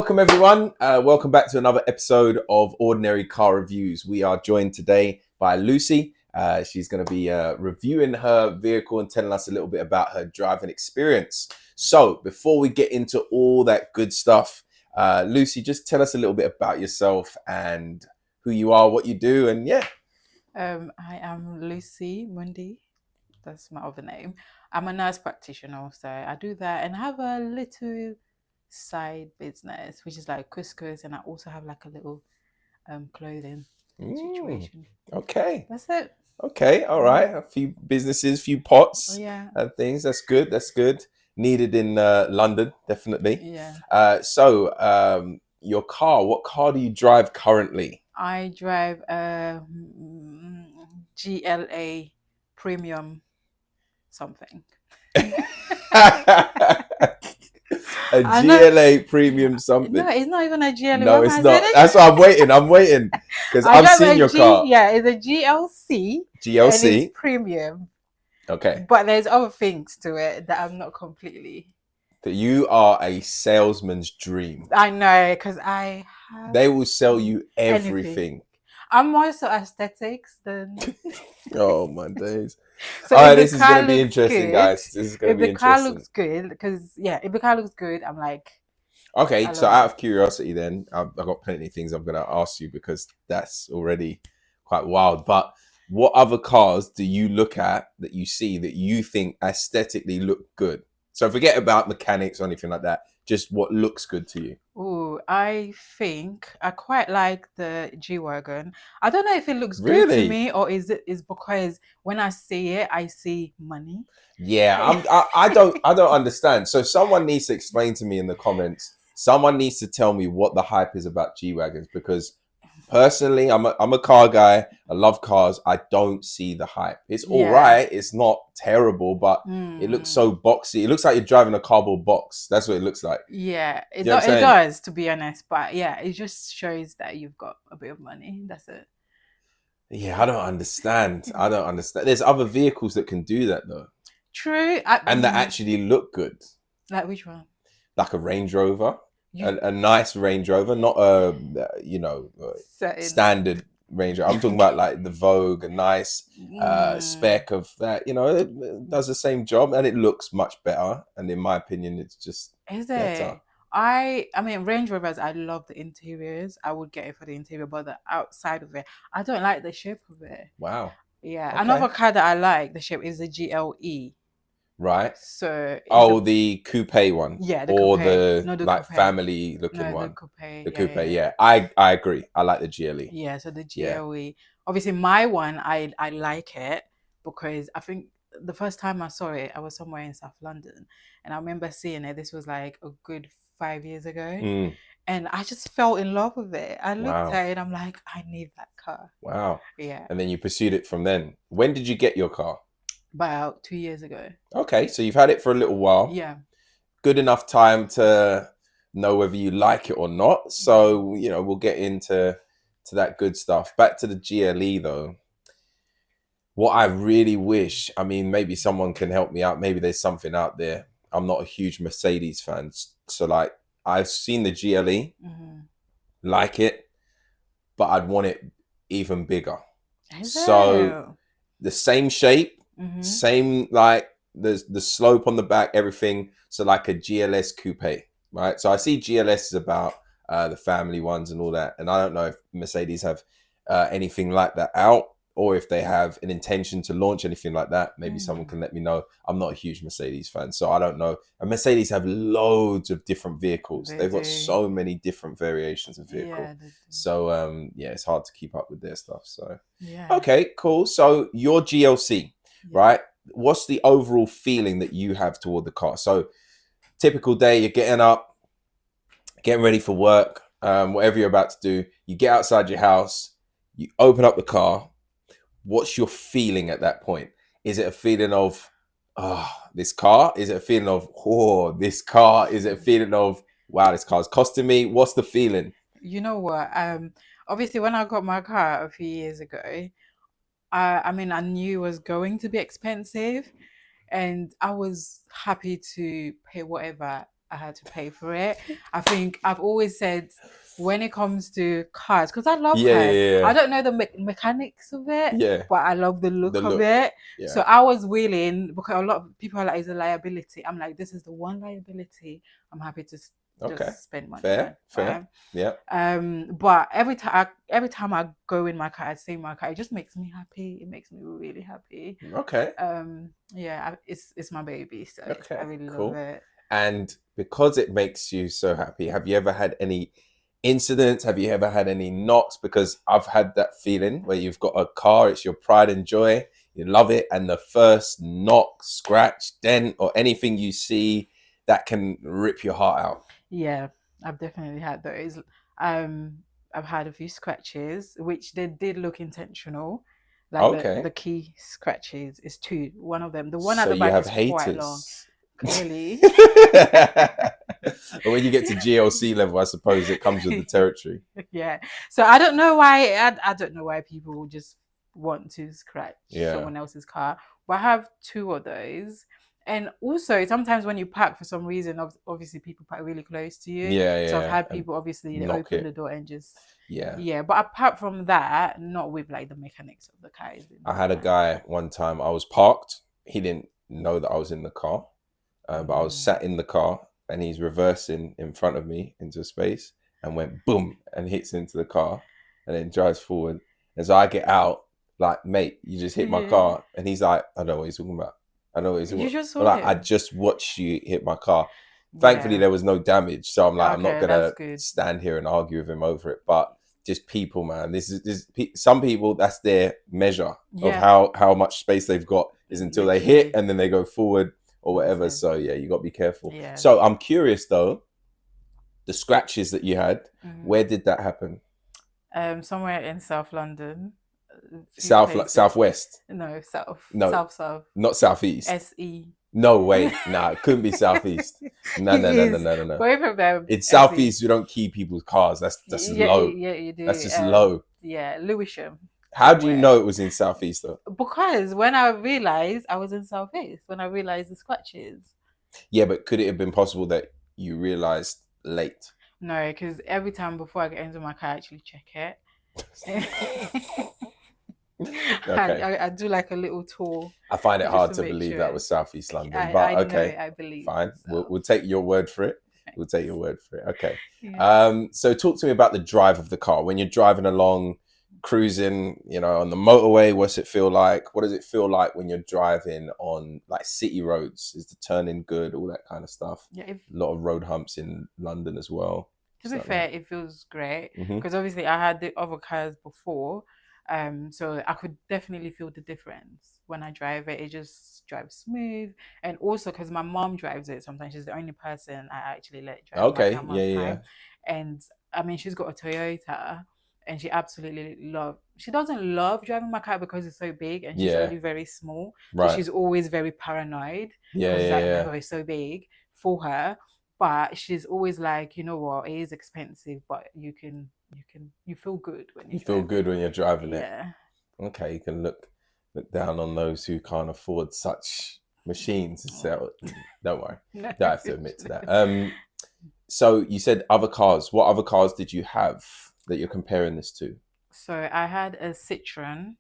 welcome everyone. Welcome back to another episode of Ordinary Car Reviews. We are joined today by Lucy. She's going to be reviewing her vehicle and telling us a little bit about her driving experience. So before we get into all that good stuff, Lucy, just tell us a little bit about yourself and who you are, what you do, and yeah. I am Lucy Mundy. That's my other name. I'm a nurse practitioner, so I do that, and I have a little side business, which is like couscous, and I also have like a little clothing situation. Okay. That's it. Okay. All right. A few businesses, few pots Yeah. and things. That's good. That's good. Needed in London, definitely. Yeah. Your car, what car do you drive currently? I drive a GLA premium something. A GLA premium something. No, it's not even a GLA. No, it's not. That's why I'm waiting because I've seen your car. Yeah, it's a GLC. GLC. And it's premium. Okay. But there's other things to it that I'm not completely. That you are a salesman's dream. I know, because I have. They will sell you everything. I'm more so aesthetics than. Oh my days. So all right, this is going to be interesting, guys. This is going to be interesting. If the car looks good, because if the car looks good, I'm like. Okay, so out of curiosity, then I've got plenty of things I'm going to ask you because that's already quite wild. But what other cars do you look at that you see that you think aesthetically look good? So forget about mechanics or anything like that. Just what looks good to you. Oh, I think I quite like the G-Wagon. I don't know if it looks good to me or is because when I see it, I see money. Yeah, I don't understand. So someone needs to explain to me in the comments. Someone needs to tell me what the hype is about G-Wagons because personally, I'm a car guy. I love cars. I don't see the hype. It's all right. It's not terrible, but it looks so boxy. It looks like you're driving a cardboard box. That's what it looks like. Yeah, it does, to be honest. But yeah, it just shows that you've got a bit of money. That's it. Yeah, I don't understand. There's other vehicles that can do that though. True. And that actually look good. Like which one? Like a Range Rover. A nice Range Rover, not a standard Range Rover. I'm talking about like the Vogue, a nice spec of that. It does the same job and it looks much better. And in my opinion, it's just better. I mean, Range Rovers, I love the interiors. I would get it for the interior, but the outside of it, I don't like the shape of it. Wow. Yeah. Okay. Another car that I like, the shape is the GLE. Right. So the coupe one. Yeah, the or coupe. the like family looking one. The coupe. The coupe, yeah. I agree. I like the GLE. Yeah, so the GLE. Obviously my one, I like it because I think the first time I saw it, I was somewhere in South London and I remember seeing it. This was like a good 5 years ago. And I just fell in love with it. I looked at it, I'm like, I need that car. Wow. Yeah. And then you pursued it from then. When did you get your car? About 2 years ago. Okay, so you've had it for a little while. Yeah. Good enough time to know whether you like it or not. So, we'll get into that good stuff. Back to the GLE though. What I really wish, I mean, maybe someone can help me out. Maybe there's something out there. I'm not a huge Mercedes fan. So like I've seen the GLE, like it, but I'd want it even bigger. So the same shape, same like the slope on the back, everything. So like a GLS coupe, right? So I see GLS is about the family ones and all that. And I don't know if Mercedes have anything like that out or if they have an intention to launch anything like that. Maybe someone can let me know. I'm not a huge Mercedes fan, so I don't know. And Mercedes have loads of different vehicles. They've got so many different variations of vehicle. Yeah, so it's hard to keep up with their stuff. So okay, cool. So your GLC, right? What's the overall feeling that you have toward the car? So typical day, you're getting up, getting ready for work, whatever you're about to do. You get outside your house, you open up the car. What's your feeling at that point? Is it a feeling of, this car? Is it a feeling of, this car? Is it a feeling of, wow, this car's costing me? What's the feeling? You know what? Obviously, when I got my car a few years ago, I knew it was going to be expensive and I was happy to pay whatever I had to pay for it. I think I've always said when it comes to cars, because I love Yeah, cars, yeah, I yeah. don't know the mechanics of it, Yeah, but I love the the look of look. it. So Yeah. I was willing, because a lot of people are like, it's a liability. I'm like, this is the one liability I'm happy to Okay. just spend money on, Fair, fair. right? Yeah. But every time I go in my car, I see my car, it just makes me happy. It makes me really happy. Okay. Yeah, it's my baby, so I Okay. really love Cool. it. And because it makes you so happy, have you ever had any incidents? Have you ever had any knocks? Because I've had that feeling where you've got a car, it's your pride and joy, you love it, and the first knock, scratch, dent, or anything you see that can rip your heart out. Yeah, I've definitely had those. Um, I've had a few scratches, which they did look intentional. Like the Okay. key scratches is two. One of them, the one at So the you back have is quite long. haters. Clearly. But when you get to GLC level, I suppose it comes with the territory. Yeah. So I don't know why. I don't know why people just want to scratch Yeah. someone else's car. But I have two of those. And also sometimes when you park, for some reason, obviously people park really close to you. Yeah, So I've yeah. had And people obviously they knock open it. the door and just Yeah. yeah. But apart from that, not with like the mechanics of the car. I had a guy one time, I was parked. He didn't know that I was in the car, but I was sat in the car and he's reversing in front of me into space and went boom and hits into the car and then drives forward. And so I get out, like, mate, you just hit my Yeah. car. And he's like, I don't know what he's talking about. I know what he's talking You about. just But saw like, I him. just watched you hit my car. Thankfully, Yeah. there was no damage. So I'm like, I'm not Okay, going that's to good. stand here and argue with him over it. But just people, man. This is some people. That's their measure of Yeah. how much space they've got is until they hit Literally. and then they go forward or whatever. Honestly. So yeah, you got to be careful. Yeah. So I'm curious though, the scratches that you had, Mhm. where did that happen? Somewhere in South London. A few places. Southwest? No, south. No, South. not southeast. SE. No way, nah, it couldn't be southeast. No. Both of them. In SE. southeast, you don't key people's cars. That's Yeah, low. yeah, you do. That's just low. Yeah, Lewisham. How do you Somewhere. know it was in southeast though? Because when I realized I was in southeast, when I realized the scratches. Yeah, but could it have been possible that you realized late? No, because every time before I get into my car, I actually check it. Okay. I do like a little tour. I find it just hard to to make believe sure. that was southeast London, I but know, okay, I believe. fine. So. We'll take your word for it. We'll take your word for it. Okay. Yeah. So talk to me about the drive of the car when you're driving along, cruising, you know, on the motorway. What's it feel like? What does it feel like when you're driving on like city roads? Is the turning good? All that kind of stuff. Yeah. A lot of road humps in London as well. To be fair, it feels great Mhm. because obviously I had the other cars before, so I could definitely feel the difference when I drive it. It just drives smooth, and also because my mom drives it sometimes. She's the only person I actually let drive my Okay. car most Yeah. time, and I mean she's got a Toyota, and she absolutely love. She doesn't love driving my car because it's so big and she's Yeah. only very small, so Right. she's always very paranoid Yeah. because Yeah. it's so big for her. But she's always like, you know what, it is expensive, but you feel good when You feel good when you're driving it. Yeah. Okay, you can look down on those who can't afford such machines. So don't worry, No. don't have to admit to that. So you said other cars. What other cars did you have that you're comparing this to? So I had a Citroen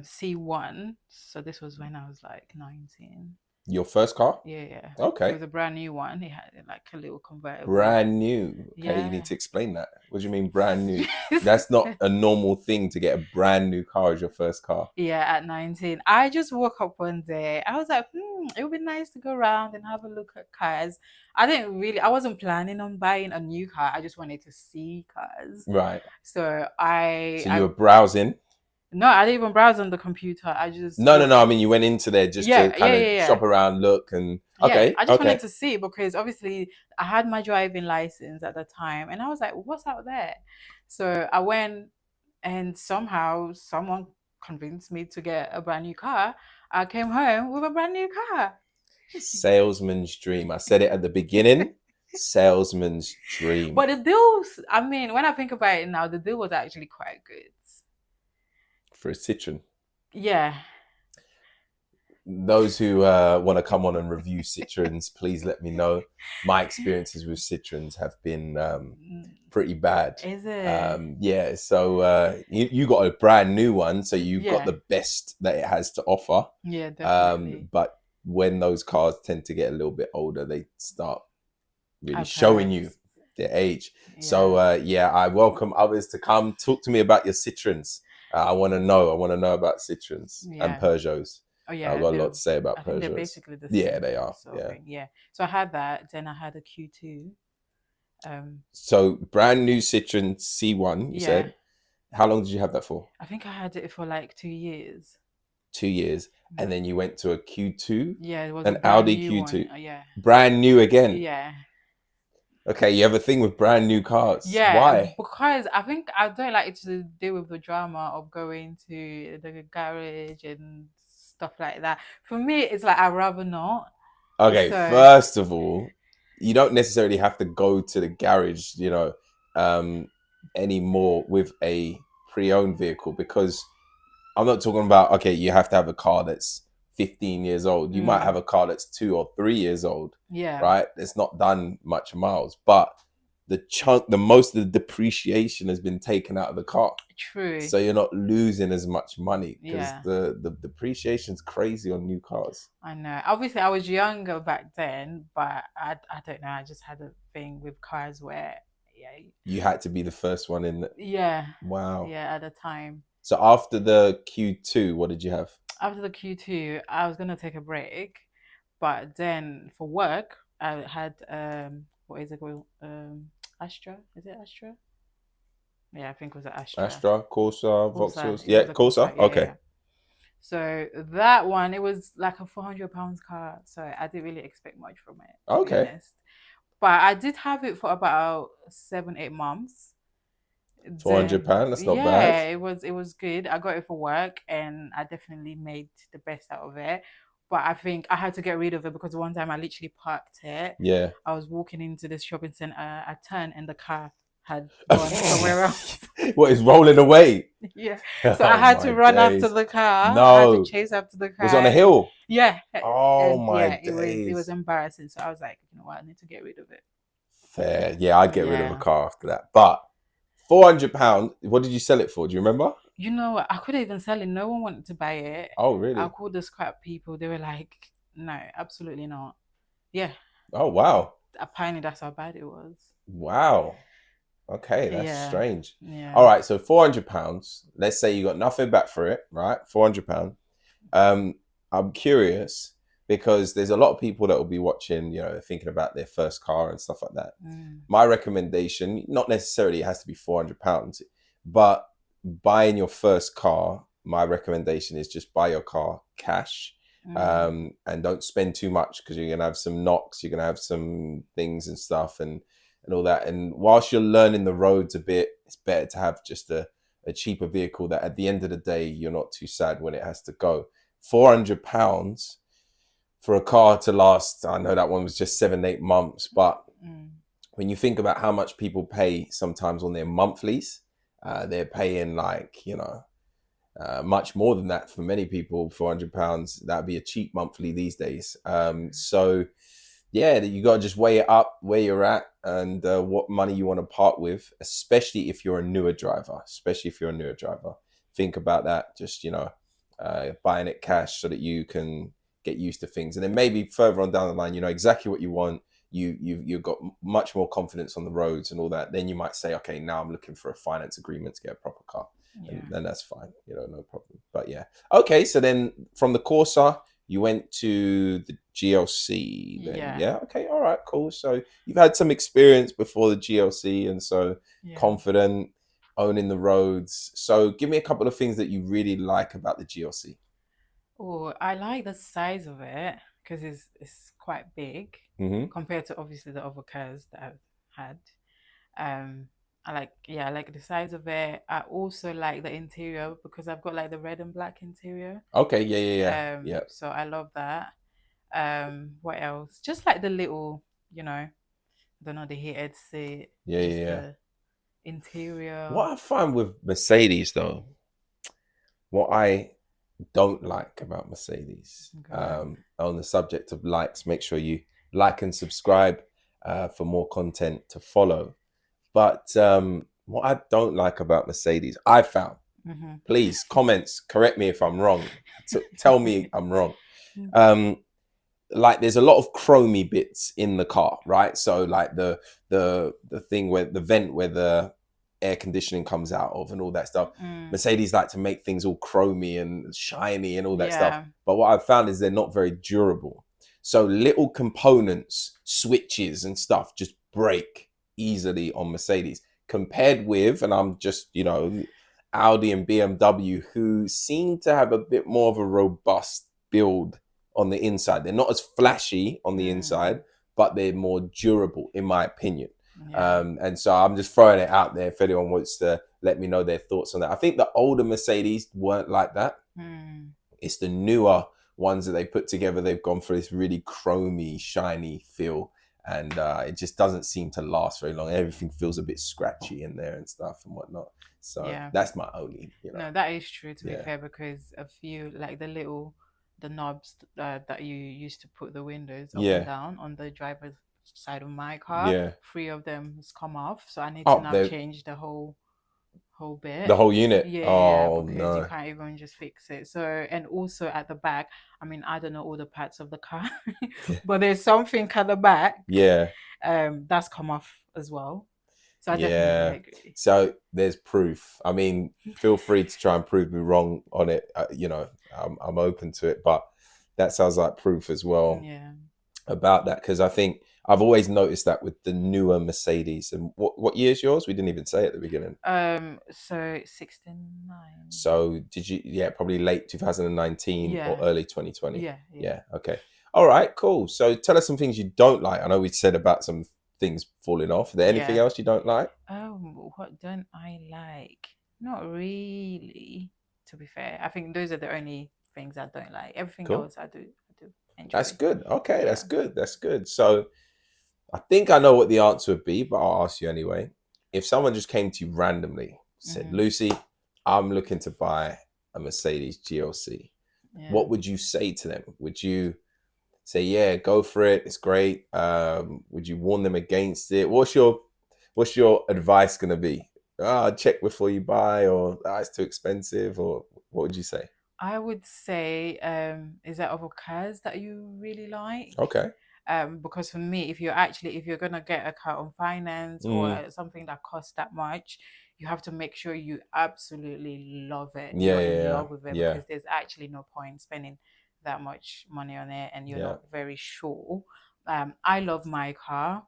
C1. So this was when I was like 19. Your first car? Yeah. Okay. It was a brand new one. It had like a little convertible. Brand new. Okay, Yeah. you need to explain that. What do you mean brand new? That's not a normal thing to get a brand new car as your first car. Yeah, at 19. I just woke up one day. I was like, it would be nice to go around and have a look at cars. I wasn't planning on buying a new car. I just wanted to see cars. Right. So you were browsing? No, I didn't even browse on the computer. I just No. I mean, you went into there just to kind of shop around, look, and okay. Yeah, I just wanted to see because obviously I had my driving license at the time, and I was like, "What's out there?" So I went, and somehow someone convinced me to get a brand new car. I came home with a brand new car. Salesman's dream. I said it at the beginning. Salesman's dream. But the deals, I mean, when I think about it now, the deal was actually quite good. For a Citroen. Yeah. those who want to come on and review Citroens, please let me know. My experiences with Citroens have been pretty bad. Is it? Yeah, so you got a brand new one, so you've got Yeah. the best that it has to offer. Yeah, definitely. But when those cars tend to get a little bit older, they start really I've showing heard. you their age. Yeah. So yeah, I welcome others to come talk to me about your Citroens. I want to know. I want to know about Citroens and Yeah. Peugeots. Oh yeah, I've got a lot to say about I think they're Peugeots. basically the Yeah, same they are. sort of Yeah. thing. Yeah. So I had that. Then I had a Q2. So brand new Citroen C1. You Yeah. said. How long did you have that for? I think I had it for like 2 years. 2 years, and then you went to a Q2. Yeah, it was an a brand Audi new Q2. one. Yeah. Brand new again. Yeah. Okay, you have a thing with brand new cars. Yeah, Why? because I think I don't like to deal with the drama of going to the garage and stuff like that. For me, it's like I'd rather not. Okay, So first of all, you don't necessarily have to go to the garage, anymore with a pre-owned vehicle, because I'm not talking about, okay, you have to have a car that's 15 years old. You might have a car that's 2 or 3 years old, yeah, right? It's not done much miles, but the most of the depreciation has been taken out of the car. true. So you're not losing as much money, because Yeah. the depreciation's crazy on new cars. I know. Obviously, I was younger back then, but I don't know. I just had a thing with cars where, yeah, You had to be the first one in. yeah, Wow. yeah, at the time. So after the Q2, what did you have? After the Q2, I was gonna take a break, but then for work, I had what is it called? Astra? Is it Astra? Yeah, I think it was an Astra. Astra, Corsa, Corsa. Vauxhall. It Yeah, was a Corsa. Yeah, Okay. yeah. So that one, it was like a £400 car. So I didn't really expect much from it, to be Okay. honest. But I did have it for about 7-8 months. £400. That's not Yeah, bad. it was good. I got it for work and I definitely made the best out of it. But I think I had to get rid of it because one time I literally parked it. Yeah. I was walking into this shopping center, I turned and the car had gone somewhere else. What, is rolling away? Yeah. So I had to run after the car. I had to chase after the car. Was it on a hill? Yeah. Oh And my yeah, days. it was embarrassing. So I was like, you know what, I need to get rid of it. Fair. Yeah, I'd get rid of a car after that. But £400, what did you sell it for? Do you remember? You know what? I couldn't even sell it. No one wanted to buy it. Oh, really? I called the scrap people. They were like, no, absolutely not. Yeah. Oh, wow. Apparently that's how bad it was. Wow. Okay, that's Yeah. strange. Yeah. All right, so £400. Let's say you got nothing back for it, right? £400. I'm curious, because there's a lot of people that will be watching, thinking about their first car and stuff like that. My recommendation, not necessarily it has to be £400, but buying your first car, my recommendation is just buy your car cash. And don't spend too much, because you're gonna have some knocks, you're gonna have some things and stuff and all that. And whilst you're learning the roads a bit, it's better to have just a cheaper vehicle that at the end of the day you're not too sad when it has to go. £400 for a car to last, I know that one was just 7-8 months, but when you think about how much people pay sometimes on their monthlies, they're paying like, much more than that for many people. £400, that'd be a cheap monthly these days. So yeah, you got to just weigh it up where you're at and what money you want to part with, especially if you're a newer driver. Think about that. Just, buying it cash so that you can get used to things. And then maybe further on down the line, you know exactly what you want. You've got much more confidence on the roads and all that. Then you might say, okay, now I'm looking for a finance agreement to get a proper car. Yeah. And then that's fine, no problem. But yeah. Okay, so then from the Corsa, you went to the GLC then. Yeah. Okay, all right, cool. So you've had some experience before the GLC, and so confident, owning the roads. So give me a couple of things that you really like about the GLC. Oh, I like the size of it because it's quite big compared to obviously the other cars that I've had. I like the size of it. I also like the interior because I've got like the red and black interior. Okay, yeah. So I love that. What else? Just like the little, I don't know, the heated seat. Yeah. The interior. What I find with Mercedes though, what I don't like about Mercedes. Okay. On the subject of likes, make sure you like and subscribe for more content to follow. But what I don't like about Mercedes, I found, Mm-hmm. please, comments, correct me if I'm wrong. Tell me I'm wrong. Um, like there's a lot of chromey bits in the car, right? So like the thing where the vent where the air conditioning comes out of and all that stuff. Mm. Mercedes like to make things all chromy and shiny and all that stuff. Yeah. But what I've found is they're not very durable. So little components, switches and stuff just break easily on Mercedes compared with, and I'm just, Audi and BMW, who seem to have a bit more of a robust build on the inside. They're not as flashy on the inside, but they're more durable, in my opinion. Yeah. And so I'm just throwing it out there if anyone wants to let me know their thoughts on that. I think the older Mercedes weren't like that. It's the newer ones that they put together. They've gone for this really chromy, shiny feel. And it just doesn't seem to last very long. Everything feels a bit scratchy in there and stuff and whatnot. So Yeah. that's my only, No, that is true, to be Yeah. fair, because a few, like the knobs that you used to put the windows up Yeah. and down on the driver's side of my car, Yeah. 3 of them has come off. So I need Oh, to now change the whole bit. the whole unit. Yeah, Oh because you no. can't even just fix it. So, and also at the back, I mean, I don't know all the parts of the car, but there's something at the back, Yeah. that's come off as well. So I Yeah. definitely agree. So there's proof. I mean, feel free to try and prove me wrong on it. I'm open to it, but that sounds like proof as well Yeah. about that, because I think I've always noticed that with the newer Mercedes. And what year is yours? We didn't even say at the beginning. So 69. So did you? Yeah, probably late 2019 Yeah. or early 2020. Yeah. Yeah. Okay. All right. Cool. So tell us some things you don't like. I know we said about some things falling off. Is there anything else you don't like? What don't I like? Not really, to be fair. I think those are the only things I don't like. Everything Cool. else I do enjoy. That's good. Okay, Yeah. that's good. That's good. So I think I know what the answer would be, but I'll ask you anyway. If someone just came to you randomly, said, Lucy, I'm looking to buy a Mercedes GLC. Yeah. What would you say to them? Would you say, yeah, go for it, it's great? Would you warn them against it? What's your advice going to be? Check before you buy, or it's too expensive, or what would you say? I would say, is there other cars that you really like? Okay. Because for me, if you're gonna get a car on finance or something that costs that much, you have to make sure you absolutely love it. Yeah, You're in yeah, love with it, yeah. because there's actually no point spending that much money on it and you're not very sure. I love my car.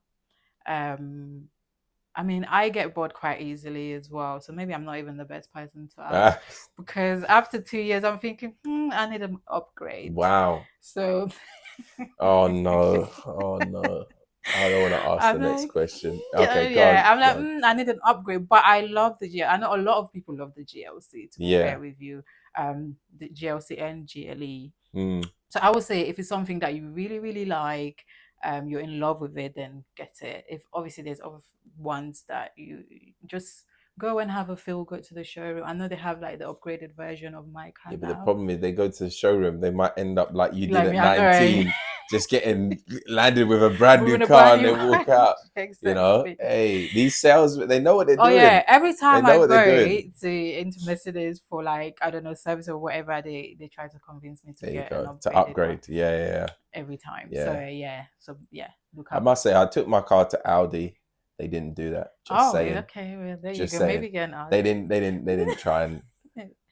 I mean, I get bored quite easily as well, so maybe I'm not even the best person to ask, because after 2 years, I'm thinking, I need an upgrade. Wow. So, oh no, I don't want to ask the next question. Okay, go on. I'm like, I need an upgrade, but I love the GLC. I know a lot of people love the GLC. To be fair with you, the GLC and GLE. So I would say, if it's something that you really, really like, you're in love with it, then get it. If obviously there's other ones that you just go and have a feel good to the showroom. I know they have like the upgraded version of my car. Yeah, but the problem is, they go to the showroom, they might end up like you did Like at me, 19, just getting landed with a brand new car and then walk out. Exactly. Hey, these sales, they know what they're doing. Oh yeah, every time I what they're go doing. into Mercedes for, like, I don't know, service or whatever, they try to convince me to There you get go, an to upgrade. Yeah. every time. Yeah. So look I up. must say, I took my car to Audi. They didn't do that. Just saying. Okay. Well, there Just you go. saying. Maybe get an Audi. They didn't try and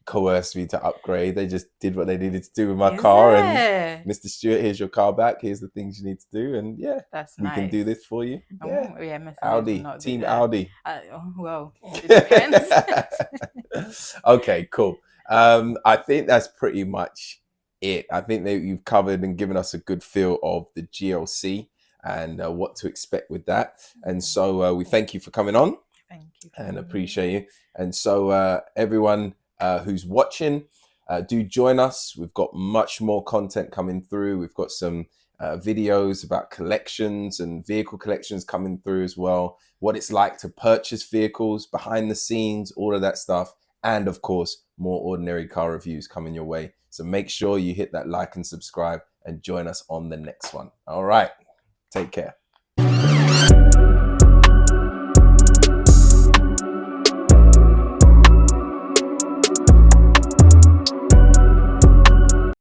coerce me to upgrade. They just did what they needed to do with my car. And Mr. Stewart, here's your car back. Here's the things you need to do. And that's we can do this for you. Yeah. Mercedes Audi, team Audi. Well, it depends. Okay, cool. I think that's pretty much it. I think that you've covered and given us a good feel of the GLC and what to expect with that. And so we thank you for coming on. Thank you. And appreciate you. And so everyone who's watching, do join us. We've got much more content coming through. We've got some videos about collections and vehicle collections coming through as well. What it's like to purchase vehicles, behind the scenes, all of that stuff. And of course, more ordinary car reviews coming your way. So make sure you hit that like and subscribe and join us on the next one. All right, take care.